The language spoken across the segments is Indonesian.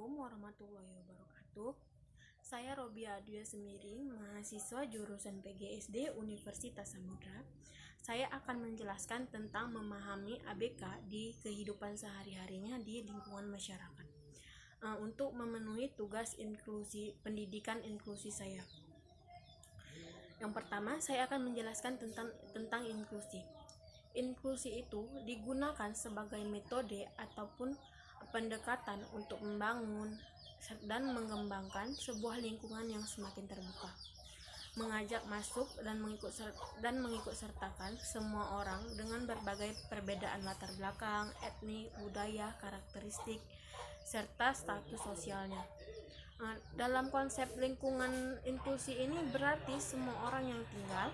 Assalamualaikum warahmatullahi wabarakatuh. Saya Robia Dwi Semiring, mahasiswa jurusan PGSD Universitas Samudra. Saya akan menjelaskan tentang memahami ABK di kehidupan sehari-harinya di lingkungan masyarakat. Untuk memenuhi tugas pendidikan inklusi saya. Yang pertama, saya akan menjelaskan tentang inklusi. Inklusi itu digunakan sebagai metode ataupun pendekatan untuk membangun dan mengembangkan sebuah lingkungan yang semakin terbuka, mengajak masuk dan mengikut sertakan semua orang dengan berbagai perbedaan latar belakang, etnik, budaya, karakteristik, serta status sosialnya. Dalam konsep lingkungan inklusi ini berarti semua orang yang tinggal,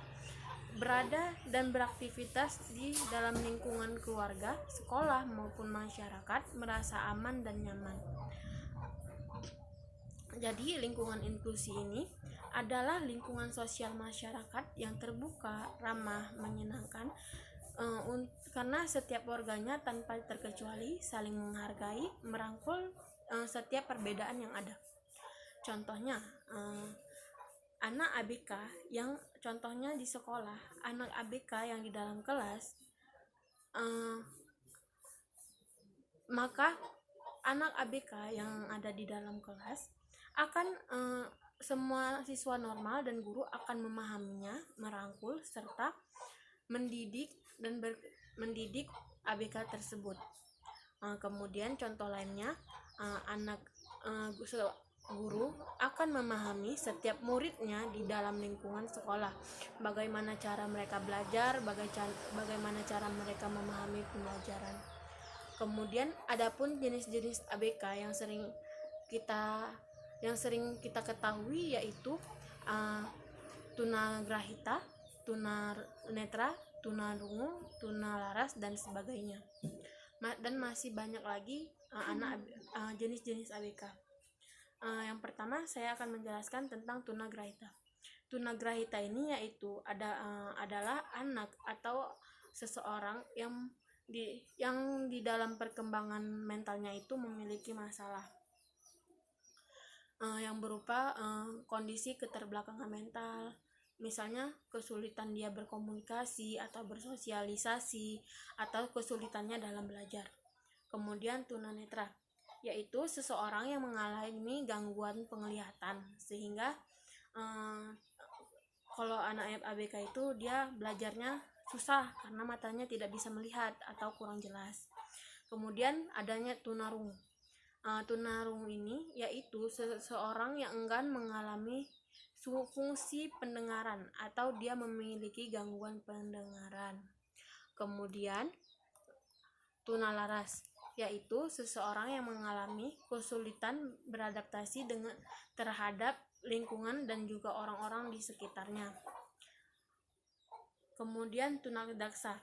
berada dan beraktivitas di dalam lingkungan keluarga, sekolah maupun masyarakat merasa aman dan nyaman. Jadi lingkungan inklusi ini adalah lingkungan sosial masyarakat yang terbuka, ramah, menyenangkan, karena setiap warganya tanpa terkecuali saling menghargai, merangkul setiap perbedaan yang ada. Contohnya, anak ABK yang contohnya di sekolah, anak ABK yang di dalam kelas, maka anak ABK yang ada di dalam kelas akan semua siswa normal dan guru akan memahaminya, merangkul serta mendidik ABK tersebut. Kemudian contoh lainnya, anak guru akan memahami setiap muridnya di dalam lingkungan sekolah, bagaimana cara mereka belajar, bagaimana cara mereka memahami pembelajaran. Kemudian adapun jenis-jenis ABK yang sering kita ketahui yaitu tunagrahita, tunanetra, tunarungu, tunalaras dan sebagainya. Dan masih banyak lagi jenis-jenis ABK. Yang pertama saya akan menjelaskan tentang tunagrahita. Tunagrahita ini yaitu adalah anak atau seseorang yang di dalam perkembangan mentalnya itu memiliki masalah yang berupa kondisi keterbelakangan mental, misalnya kesulitan dia berkomunikasi atau bersosialisasi atau kesulitannya dalam belajar. Kemudian tunanetra yaitu seseorang yang mengalami gangguan penglihatan, sehingga kalau anak ABK itu dia belajarnya susah karena matanya tidak bisa melihat atau kurang jelas. Kemudian adanya tunarungu. Tunarungu ini yaitu seseorang yang enggan mengalami fungsi pendengaran atau dia memiliki gangguan pendengaran. Kemudian tunalaras yaitu seseorang yang mengalami kesulitan beradaptasi terhadap lingkungan dan juga orang-orang di sekitarnya. Kemudian tunadaksa.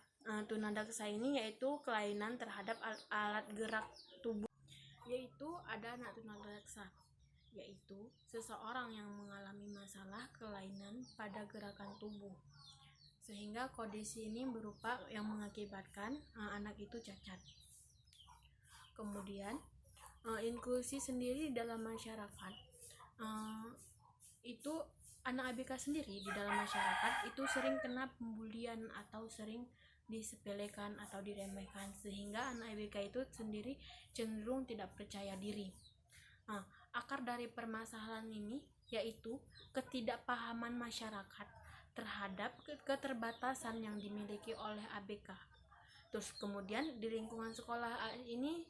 Tunadaksa ini yaitu kelainan terhadap alat gerak tubuh. Yaitu ada anak tunadaksa, yaitu seseorang yang mengalami masalah kelainan pada gerakan tubuh, sehingga kondisi ini berupa yang mengakibatkan anak itu cacat. Kemudian inklusi sendiri dalam masyarakat, itu anak ABK sendiri di dalam masyarakat itu sering kena pembulian atau sering disepelekan atau diremehkan, sehingga anak ABK itu sendiri cenderung tidak percaya diri. Akar dari permasalahan ini yaitu ketidakpahaman masyarakat terhadap keterbatasan yang dimiliki oleh ABK. Terus kemudian di lingkungan sekolah ini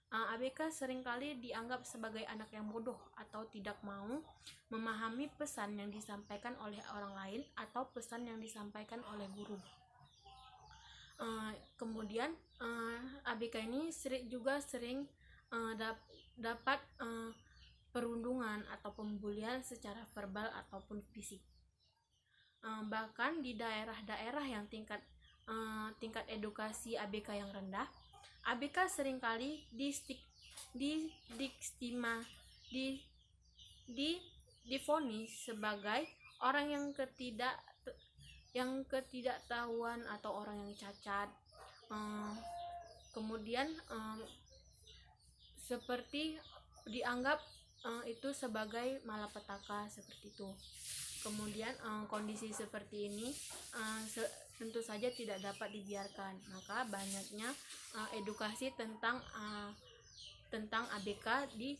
ABK seringkali dianggap sebagai anak yang bodoh atau tidak mau memahami pesan yang disampaikan oleh orang lain atau pesan yang disampaikan oleh guru. Kemudian ABK ini sering dapat perundungan atau pembulian secara verbal ataupun fisik. Bahkan di daerah-daerah yang tingkat edukasi ABK yang rendah, ABK seringkali divonis sebagai orang yang ketidaktahuan atau orang yang cacat. Kemudian seperti dianggap itu sebagai malapetaka seperti itu. Kemudian kondisi seperti ini tentu saja tidak dapat dibiarkan. Maka banyaknya edukasi tentang ABK di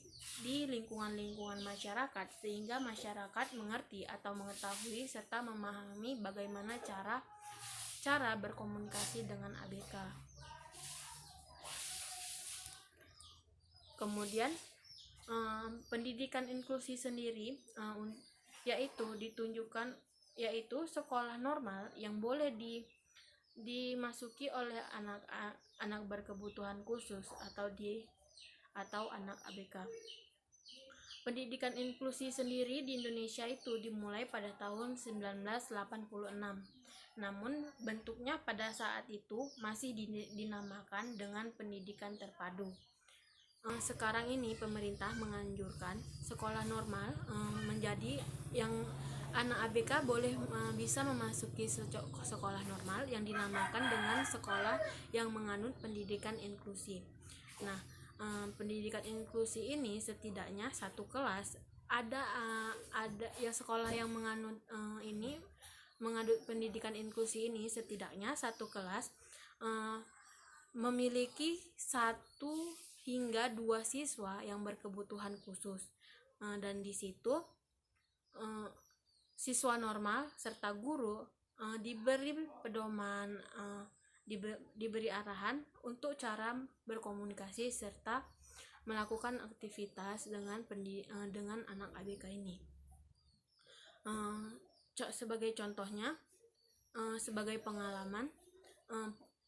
lingkungan-lingkungan masyarakat, sehingga masyarakat mengerti atau mengetahui serta memahami bagaimana cara berkomunikasi dengan ABK. Kemudian pendidikan inklusi sendiri yaitu sekolah normal yang boleh dimasuki oleh anak berkebutuhan khusus atau anak ABK. Pendidikan inklusi sendiri di Indonesia itu dimulai pada tahun 1986. Namun bentuknya pada saat itu masih dinamakan dengan pendidikan terpadu. Sekarang ini pemerintah menganjurkan sekolah normal menjadi yang anak ABK bisa memasuki sekolah normal yang dinamakan dengan sekolah yang menganut pendidikan inklusi. Nah, pendidikan inklusi ini setidaknya satu kelas ada ya sekolah yang menganut pendidikan inklusi ini setidaknya satu kelas memiliki 1 hingga 2 siswa yang berkebutuhan khusus, dan di situ siswa normal serta guru diberi pedoman, diberi arahan untuk cara berkomunikasi serta melakukan aktivitas dengan anak ABK ini. Sebagai contohnya, sebagai pengalaman,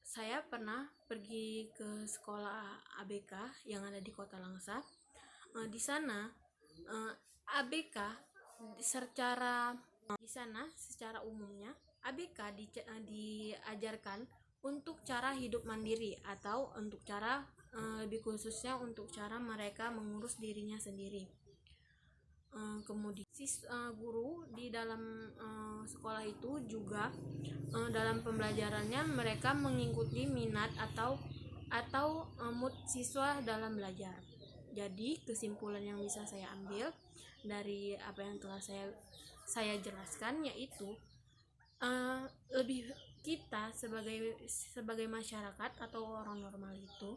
saya pernah pergi ke sekolah ABK yang ada di Kota Langsa. Di sana ABK secara umumnya ABK diajarkan untuk cara hidup mandiri atau untuk cara lebih khususnya untuk cara mereka mengurus dirinya sendiri. Kemudian guru di dalam sekolah itu juga dalam pembelajarannya mereka mengikuti minat atau mood siswa dalam belajar. Jadi kesimpulan yang bisa saya ambil dari apa yang telah saya jelaskan yaitu lebih kita sebagai masyarakat atau orang normal itu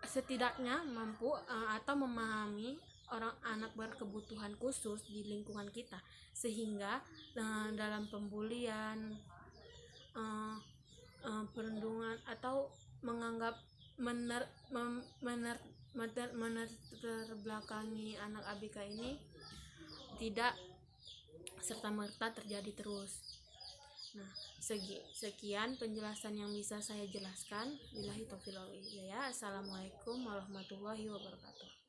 setidaknya mampu atau memahami anak berkebutuhan khusus di lingkungan kita, sehingga dalam pembulian, perundungan atau menganggap menerbelakangi anak ABK ini tidak serta-merta terjadi terus. Nah, sekian penjelasan yang bisa saya jelaskan. Billahi taufiq wal hidayah. Assalamualaikum warahmatullahi wabarakatuh.